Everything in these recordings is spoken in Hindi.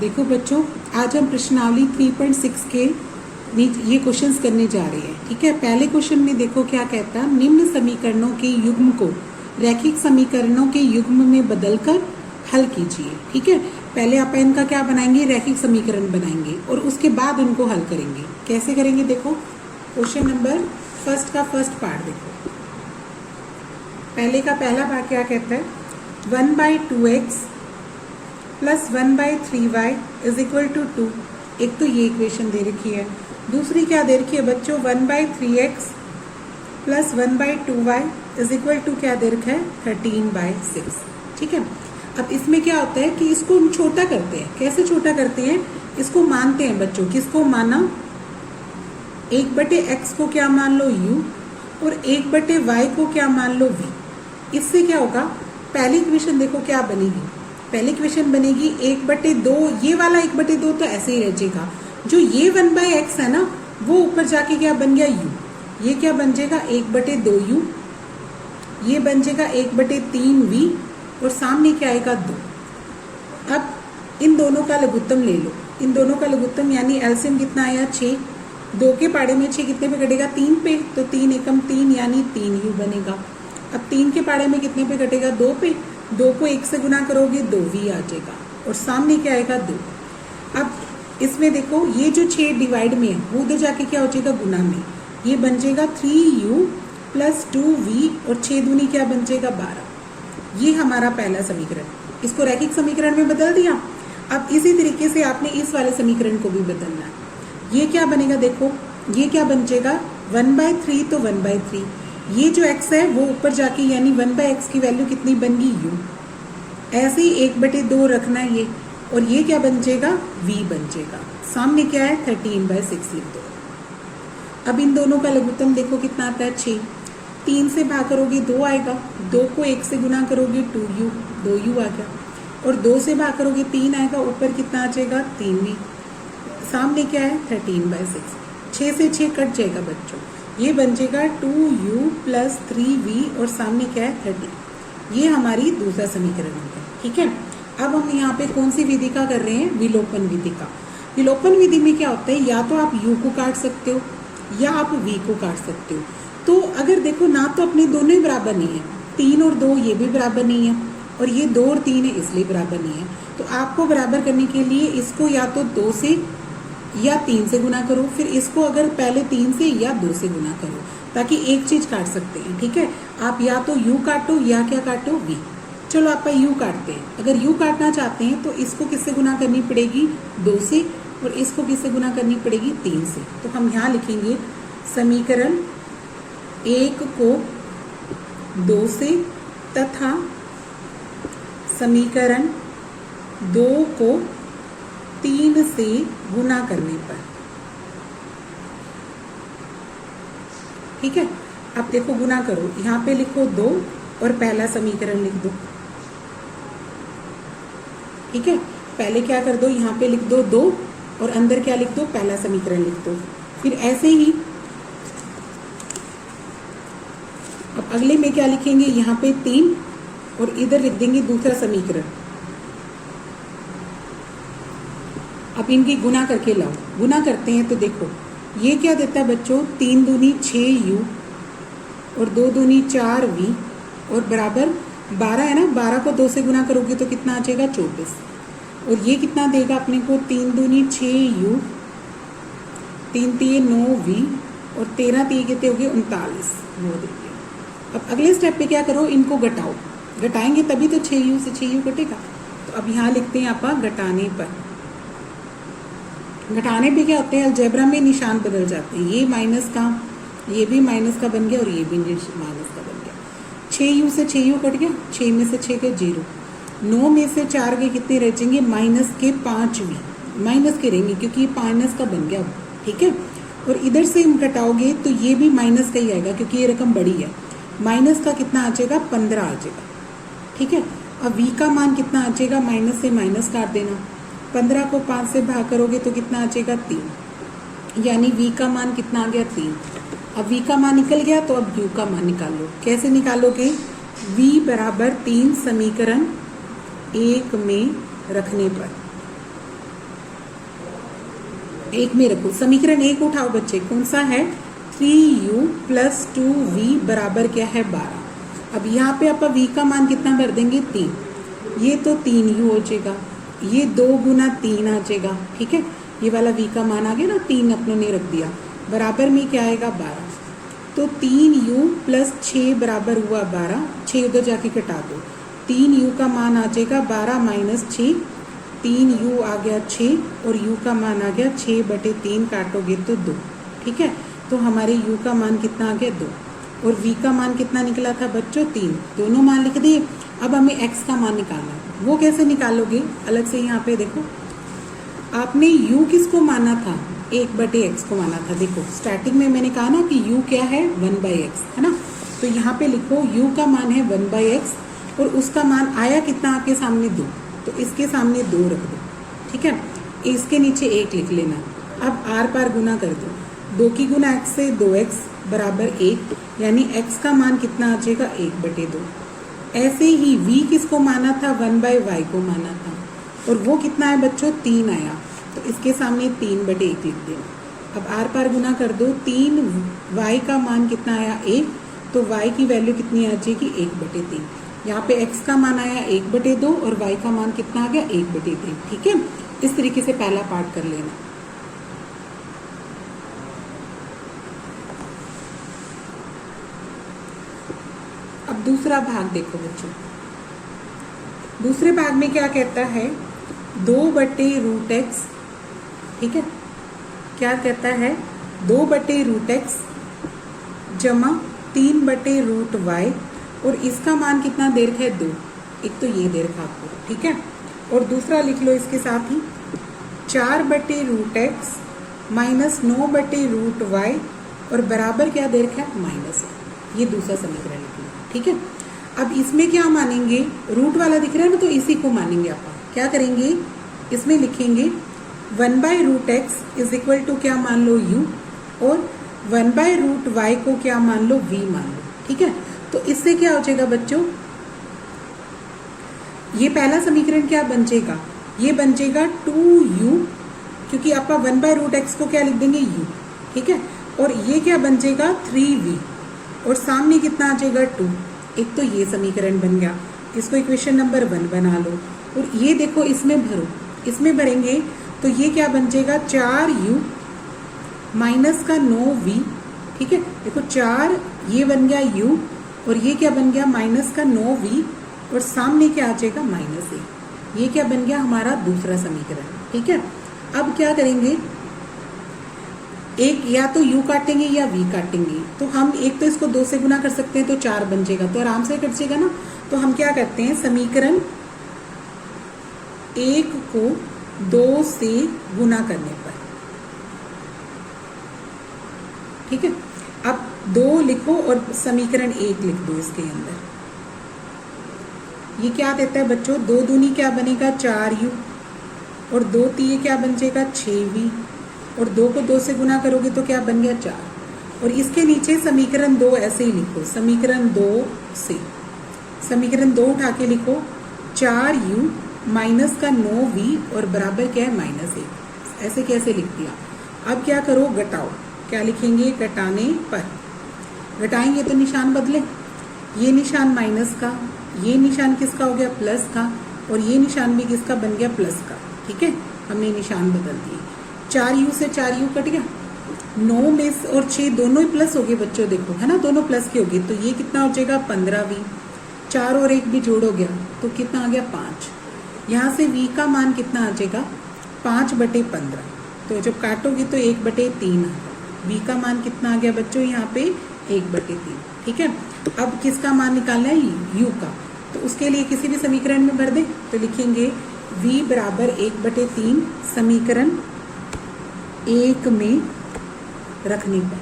देखो बच्चों, आज हम प्रश्नावली 3.6 के ये क्वेश्चंस करने जा रहे हैं। ठीक है, पहले क्वेश्चन में देखो क्या कहता है, निम्न समीकरणों के युग्म को रैखिक समीकरणों के युग्म में बदलकर हल कीजिए। ठीक है, पहले आप इनका क्या बनाएंगे, रैखिक समीकरण बनाएंगे और उसके बाद उनको हल करेंगे। कैसे करेंगे, देखो क्वेश्चन नंबर फर्स्ट का फर्स्ट पार्ट देखो। पहले का पहला भाग क्या कहता है, 1/2x plus 1/3y is equal to 2। एक तो ये इक्वेशन दे रखी है, दूसरी क्या दे रखी है बच्चों, 1/3x plus 1/2y is equal to क्या दे रखा है, 13/6। ठीक है, अब इसमें क्या होता है कि इसको हम छोटा करते हैं। कैसे छोटा करते हैं, इसको मानते हैं बच्चों, किसको माना, 1/x को क्या मान लो u और 1/y को क्या मान लो v। इससे क्या होगा, पहली इक्वेशन देखो क्या बनेगी, पहली इक्वेशन बनेगी 1/2, ये वाला 1/2 तो ऐसे ही रह जाएगा। जो ये 1/x है ना, वो ऊपर जाके क्या बन गया u, ये क्या बन जाएगा 1/2u, ये बन जाएगा 1/3v और सामने क्या आएगा 2। अब इन दोनों का लघुत्तम ले लो, इन दोनों का लघुत्तम यानी एलसीएम कितना आया 6। 2 के पाड़े में 6 कितने पे कटेगा, 3 पे, तो 3 एकम 3 यानी 3u बनेगा। अब 3 के पाड़े में कितने पे कटेगा, 2 पे, 2 को 1 से गुना करोगे 2v आ जाएगा और सामने क्या आएगा 2। अब इसमें देखो ये जो 6 डिवाइड में है वो उधर जाके क्या हो जाएगा गुना में, ये बन जाएगा 3u प्लस 2v और 6 दूनी क्या बन जाएगा 12। ये हमारा पहला समीकरण, इसको रैखिक समीकरण में बदल दिया। अब इसी तरीके से आपने इस वाले समीकरण को भी बदलना है। ये क्या बनेगा, देखो ये क्या बन जाएगा 1/3, तो 1/3, ये जो x है वो ऊपर जाके यानी 1/x की वैल्यू कितनी बन गई u, ऐसे ही 1/2 रखना है ये, और ये क्या बन जाएगा v बन जाएगा। सामने क्या है 13/6 लिख दो। अब इन दोनों का लघुत्तम देखो कितना आता है 6। 3 से भाग करोगे 2 आएगा, 2 को 1 से गुना करोगे 2u, 2u आ गया, और 2 से भाग करोगे 3 आएगा, ऊपर कितना आ जाएगा 3v, सामने क्या है 13/6। 6 से 6 कट जाएगा बच्चों, ये बन जाएगा 2u प्लस 3v और सामने क्या है 30। ये हमारी दूसरा समीकरण हो गया। ठीक है, अब हम यहाँ पे कौन सी विधि का कर रहे हैं, विलोपन विधि का। विलोपन विधि में क्या होता है, या तो आप u को काट सकते हो या आप v को काट सकते हो। तो अगर देखो ना तो अपने दोनों ही बराबर नहीं है, 3 और 2 ये भी बराबर नहीं है, और ये 2 और 3 है इसलिए बराबर नहीं है। तो आपको बराबर करने के लिए इसको या तो 2 से या 3 से गुना करो, फिर इसको अगर पहले 3 से या 2 से गुना करो, ताकि एक चीज काट सकते हैं। ठीक है, आप या तो u काटो या क्या काटो v। चलो आप u काटते हैं, अगर u काटना चाहते हैं तो इसको किससे गुना करनी पड़ेगी 2 से, और इसको किससे गुना करनी पड़ेगी 3 से। तो हम यहाँ लिखेंगे समीकरण 1 को 2 से तथा समीकरण 2 को 3 से गुना करने पर। ठीक है, अब देखो गुना करो, यहाँ पे लिखो 2 और पहला समीकरण लिख दो। ठीक है, पहले क्या कर दो, यहाँ पे लिख दो 2 और अंदर क्या लिख दो, पहला समीकरण लिख दो। फिर ऐसे ही अब अगले में क्या लिखेंगे, यहाँ पे 3 और इधर लिख देंगे दूसरा समीकरण। अब इनकी गुना करके लाओ, गुना करते हैं तो देखो ये क्या देता है बच्चों, 3 दूनी 6u और 2 दूनी 4v और बराबर 12 है ना, 12 को 2 से गुना करोगे तो कितना आ जाएगा 24, और ये कितना देगा अपने को 3 दूनी 6u, 3 3 9v और 13 3 कितने हो गए 39, वो देखिए। अब अगले स्टेप पे क्या करो, इनको घटाओ, घटाएंगे तभी तो 6u से 6u कटेगा। तो अब यहाँ लिखते हैं आप घटाने पर। घटाने पे क्या होते हैं, अलजेब्रा में निशान बदल जाते हैं, ये माइनस का, ये भी माइनस का बन गया और ये भी माइनस का बन गया। 6u से 6u कट गया, 6 में से 6 के 0, 9 में से 4 के कितने रह जाएंगे, माइनस के 5v, माइनस के रहेंगे क्योंकि ये माइनस का बन गया। ठीक है, और इधर से हम घटाओगे तो ये भी माइनस का ही आएगा क्योंकि ये रकम बड़ी है। माइनस का कितना आ जाएगा 15 आ जाएगा। ठीक है, अब v का मान कितना आ जाएगा, माइनस से माइनस काट देना, 15 को 5 से भाग करोगे तो कितना आ जाएगा 3, यानी v का मान कितना आ गया 3। अब v का मान निकल गया तो अब u का मान निकालो। कैसे निकालोगे, v बराबर 3 समीकरण 1 में रखने पर। एक में रखो, समीकरण एक उठाओ बच्चे, कौन सा है, 3u प्लस 2v बराबर क्या है 12। अब यहाँ पे आप v का मान कितना भर देंगे 3, ये तो 3u हो जाएगा, ये 2 गुना 3 आ जाएगा, ठीक है, ये वाला v का मान आ गया ना, 3 अपनों ने रख दिया, बराबर में क्या आएगा 12। तो 3u प्लस 6 बराबर हुआ 12, 6 उधर जाके कटा दो, 3u का मान आ जाएगा 12 माइनस 6, 3u आ गया 6 और u का मान आ गया 6/3, काटोगे तो 2, ठीक है। तो हमारे u का मान कितना आ गया 2 और v का मान कितना निकला था बच्चों 3, दोनों मान लिख दिए। अब हमें x का मान निकालना है, वो कैसे निकालोगे, अलग से यहाँ पे देखो, आपने u किसको माना था, 1/x को माना था। देखो स्टार्टिंग में मैंने कहा ना कि u क्या है 1/x, है ना, तो यहाँ पे लिखो u का मान है 1/x और उसका मान आया कितना आपके सामने 2, तो इसके सामने 2 रख दो, ठीक है, इसके नीचे 1 लिख लेना। अब आर पार गुना कर दो, 2 की गुना x से 2x बराबर 1, यानी x का मान कितना आ जाएगा 1/2। ऐसे ही v किसको माना था 1/y को माना था और वो कितना है बच्चों 3 आया, तो इसके सामने 3/1 लिख देना। अब आर पार गुना कर दो, 3y का मान कितना आया 1, तो y की वैल्यू कितनी आ जाएगी 1/3। यहाँ पे x का मान आया 1/2 और y का मान कितना आ गया 1/3, ठीक है। इस तरीके से पहला पार्ट कर लेना। अब दूसरा भाग देखो बच्चों, दूसरे भाग में क्या कहता है 2/√x, ठीक है, क्या कहता है 2/√x जमा 3/√y और इसका मान कितना दे रखा है 2, एक तो ये दे रखा आपको, ठीक है, और दूसरा लिख लो इसके साथ ही 4/√x माइनस 9/√y और बराबर क्या दे रखा है -1, ये दूसरा समीकरण लिख लो, ठीक है। अब इसमें क्या मानेंगे, रूट वाला दिख रहा है ना, तो इसी को मानेंगे अपन, क्या करेंगे इसमें लिखेंगे 1/√x इज इक्वल टू क्या मान लो u और 1/√y को क्या मान लो v मान लो, ठीक है। तो इससे क्या हो जाएगा बच्चों, ये पहला समीकरण क्या बन जाएगा, ये बन जाएगा 2u, क्योंकि आप 1/√x को क्या लिख देंगे u, ठीक है, और ये क्या बन जाएगा 3v और सामने कितना आ जाएगा 2, एक तो ये समीकरण बन गया, इसको इक्वेशन नंबर 1 बना लो और ये देखो इसमें भरो, इसमें भरेंगे तो ये क्या बन जाएगा 4u माइनस का 9v, ठीक है, देखो 4 ये बन गया u और ये क्या बन गया माइनस का 9v और सामने क्या आ जाएगा -1, ये क्या बन गया हमारा दूसरा समीकरण, ठीक है। अब क्या करेंगे, एक या तो u काटेंगे या v काटेंगे, तो हम एक तो इसको 2 से गुना कर सकते हैं तो 4 बन जाएगा, तो आराम से कट जाएगा ना। तो हम क्या करते हैं, समीकरण 1 को 2 से गुना करने पर, ठीक है, अब 2 लिखो और समीकरण 1 लिख दो इसके अंदर। ये क्या देता है बच्चों, 2 दूनी क्या बनेगा 4u और 2 तीये क्या बन जाएगा 6v और 2 को 2 से गुना करोगे तो क्या बन गया 4 और इसके नीचे समीकरण 2 ऐसे ही लिखो, समीकरण 2 से समीकरण 2 उठा के लिखो 4u माइनस का 9v और बराबर क्या है -1, ऐसे कैसे लिख दिया। अब क्या करो, घटाओ, क्या लिखेंगे, घटाने पर, घटाएंगे तो निशान बदले, ये निशान माइनस का, ये निशान किसका हो गया प्लस का और ये निशान भी किसका बन गया प्लस का, ठीक है, हमने निशान बदल दिए। 4u से 4u कट गया, 9 में और 6 दोनों ही प्लस हो गए बच्चों, देखो है ना, दोनों प्लस के हो गए, तो ये कितना हो जाएगा 15v, 4 और 1 भी जोड़ हो गया तो कितना आ गया 5, यहाँ से v का मान कितना आ जाएगा 5/15, तो जब काटोगे तो 1/3 v का मान कितना आ गया बच्चों यहाँ पे 1/3, ठीक है। अब किसका मान निकालना है u का, तो उसके लिए किसी भी समीकरण में भर दें, तो लिखेंगे v बराबर 1/3 समीकरण 1 में रखने पर,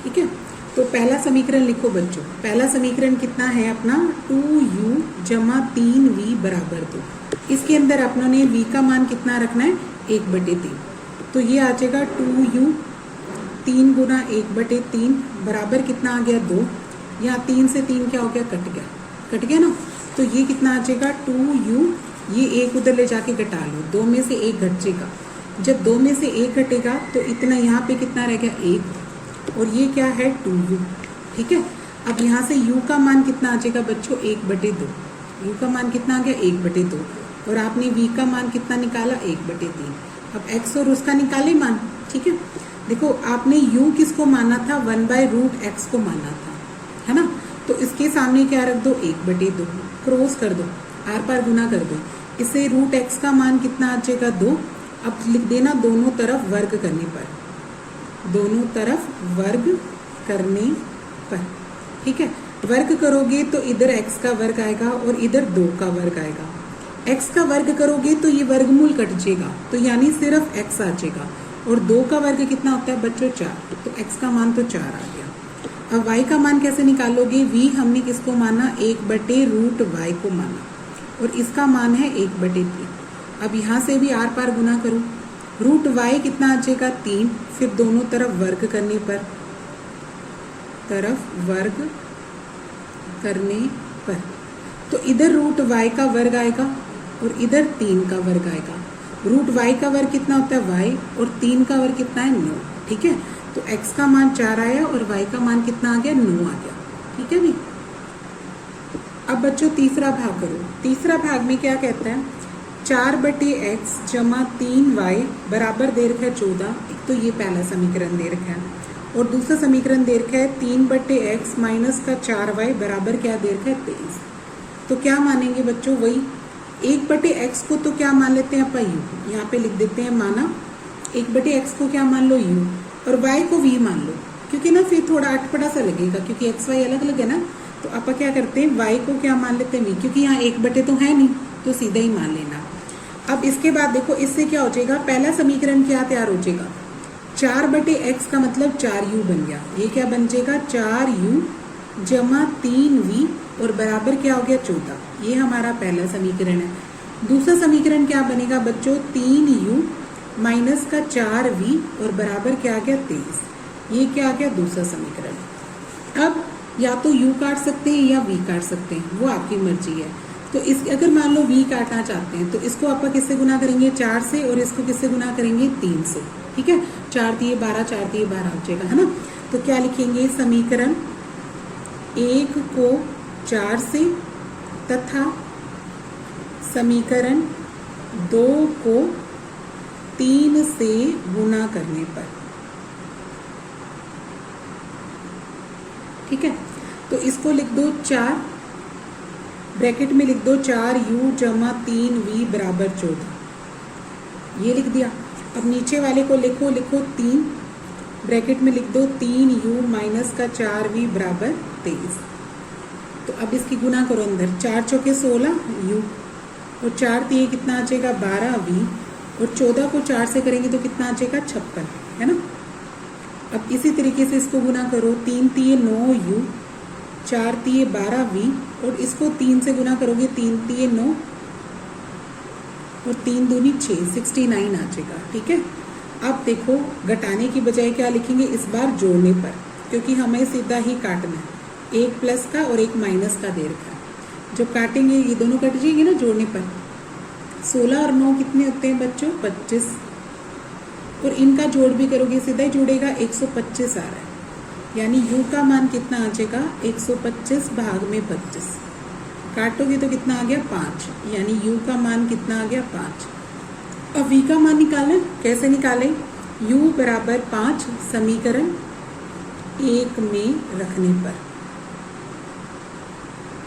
ठीक है। तो पहला समीकरण लिखो बच्चों, पहला समीकरण कितना है अपना 2u जमा 3v बराबर 2, इसके अंदर अपनों ने v का मान कितना रखना है 1/3, तो ये आ जाएगा 2u 3 गुना 1/3 बराबर कितना आ गया 2, यहाँ 3 से 3 क्या हो गया कट गया ना, तो ये कितना आ जाएगा 2u ये एक उधर ले जाके घटा लो, 2 में से 1 घटेगा। जब 2 में से 1 घटेगा तो इतना यहाँ पे कितना रह गया 1, और ये क्या है 2u। ठीक है, अब यहाँ से u का मान कितना आ जाएगा बच्चों 1/2। u का मान कितना आ गया 1/2, और आपने v का मान कितना निकाला 1/3। अब x और उसका निकाले मान। ठीक है, देखो आपने u किसको माना था 1/√x को माना था, है ना, तो इसके सामने क्या रख दो 1/2, क्रॉस कर दो, आर पार गुना कर दो, इससे √x का मान कितना आ जाएगा 2। अब लिख देना दोनों तरफ वर्ग करने पर, दोनों तरफ वर्ग करने पर। ठीक है, वर्ग करोगे तो इधर x का वर्ग आएगा और इधर 2 का वर्ग आएगा। x का वर्ग करोगे तो ये वर्गमूल कट जाएगा, तो यानी सिर्फ x आ जाएगा, और 2 का वर्ग कितना होता है बच्चों 4, तो x का मान तो 4 आ गया। अब y का मान कैसे निकालोगे, v हमने किसको माना 1/√y को माना, और इसका मान है 1/3। अब यहाँ से भी आर पार गुना करो, √y कितना आ जाएगा 3, फिर दोनों तरफ वर्ग करने पर, तरफ वर्ग करने पर, तो इधर √y का वर्ग आएगा और इधर 3 का वर्ग आएगा। √y का वर्ग कितना होता है y, और 3 का वर्ग कितना है 9। ठीक है, तो x का मान 4 आया और y का मान कितना आ गया 9 आ गया। ठीक है भी। अब बच्चों तीसरा भाग करो। तीसरा भाग में क्या कहता है 4/x जमा 3y बराबर दे रखा है 14। एक तो ये पहला समीकरण दे रखा है, और दूसरा समीकरण दे रखा है 3/x माइनस का 4y बराबर क्या दे रखा है 23। तो क्या मानेंगे बच्चों, वही 1/x को तो क्या मान लेते हैं अपन u, यहाँ पे लिख देते हैं माना 1/x को क्या मान लो u, और y को v मान लो, क्योंकि ना फिर थोड़ा अटपटा सा लगेगा, क्योंकि x y अलग अलग है ना, तो अपन क्या करते हैं y को क्या मान लेते हैं v, क्योंकि यहाँ 1/, तो है नहीं, तो सीधा ही मान लेना। अब इसके बाद देखो इससे क्या हो जाएगा, पहला समीकरण क्या तैयार हो जाएगा 4/x का मतलब 4u बन गया, ये क्या बन जाएगा 4u जमा 3v और बराबर क्या हो गया 14। ये हमारा पहला समीकरण है। दूसरा समीकरण क्या बनेगा बच्चों 3u माइनस का 4v और बराबर क्या आ गया 23। ये क्या आ गया दूसरा समीकरण। अब या तो u काट सकते हैं या v काट सकते हैं, वो आपकी मर्जी है। तो इस अगर मान लो v काटना चाहते हैं तो इसको आप किससे गुना करेंगे 4 से, और इसको किससे गुना करेंगे 3 से। ठीक है, 4 3 12, 4 3 12 हो जाएगा, है ना। तो क्या लिखेंगे समीकरण 1 को 4 से तथा समीकरण 2 को 3 से गुना करने पर। ठीक है, तो इसको लिख दो 4, ब्रैकेट में लिख दो 4u जमा 3v बराबर 14। ये लिख दिया। अब नीचे वाले को लिखो 3, ब्रैकेट में लिख दो 3u माइनस का 4v बराबर 23। तो अब इसकी गुना करो अंदर, 4 चौके 16 u, और 4 3 कितना आ जाएगा 12v, और 14 को 4 से करेंगे तो कितना आ जाएगा 56, है ना। अब इसी तरीके से इसको गुना करो, 3 3 9u, 4 3 12v, और इसको 3 से गुना करोगे 3 3 9 और 3 दूनी 6, 69 आ जाएगा। ठीक है, अब देखो घटाने की बजाय क्या लिखेंगे इस बार जोड़ने पर, क्योंकि हमें सीधा ही काटना है, एक प्लस का और एक माइनस का दे रखा है। जब काटेंगे ये दोनों कट जाएंगे ना जोड़ने पर। 16 और 9 कितने होते हैं बच्चों 25, और इनका जोड़ भी करोगे सीधा ही जोड़ेगा 125 आ रहा है, यानी u का मान कितना आ जाएगा 125 भाग में 25, काटोगे तो कितना आ गया 5, यानी u का मान कितना आ गया 5। अब v का मान निकालें, कैसे निकालें, u बराबर 5 समीकरण 1 में रखने पर।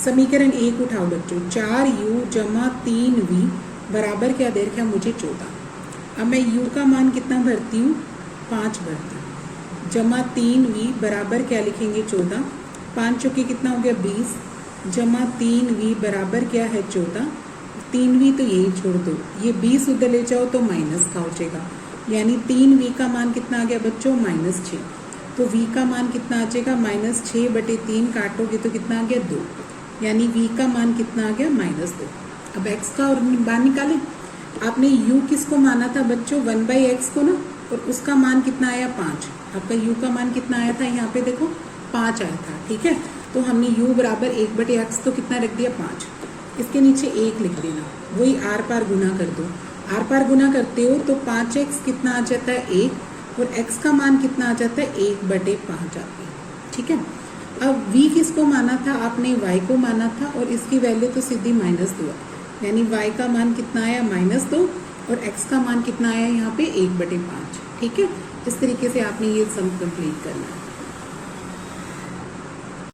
समीकरण 1 उठाओ बच्चों, 4u जमा 3v बराबर क्या दे रखा है मुझे 14। अब मैं u का मान कितना भरती हूँ 5 भरती हूँ, जमा 3v बराबर क्या लिखेंगे 14, 5 चौके कितना हो गया 20, जमा 3v बराबर क्या है 14, 3v तो यही छोड़ दो, ये 20 उधर ले जाओ तो माइनस का हो जाएगा, यानी 3v का मान कितना आ गया बच्चों -6। तो v का मान कितना आ जाएगा -6/3, काटोगे तो कितना आ गया 2, यानी v का मान कितना आ गया -2। अब x का और मान निकालें। आपने u किसको माना था बच्चों 1/x को ना, और उसका मान कितना आया 5। आपका u का मान कितना आया था यहाँ पे देखो 5 आया था। ठीक है, तो हमने u बराबर 1/x तो कितना रख दिया 5। इसके नीचे 1 लिख देना, वही आर पार गुना कर दो। आर पार गुना करते हो तो 5x कितना आ जाता है 1, और x का मान कितना आ जाता है 1/5 आती है। ठीक है, अब v किसको माना था आपने, y को माना था, और इसकी वैल्यू तो सीधी -2 है, यानी y का मान कितना आया -2 और x का मान कितना आया यहाँ पे 1/5। ठीक है, इस तरीके से आपने ये सम कंप्लीट करना है।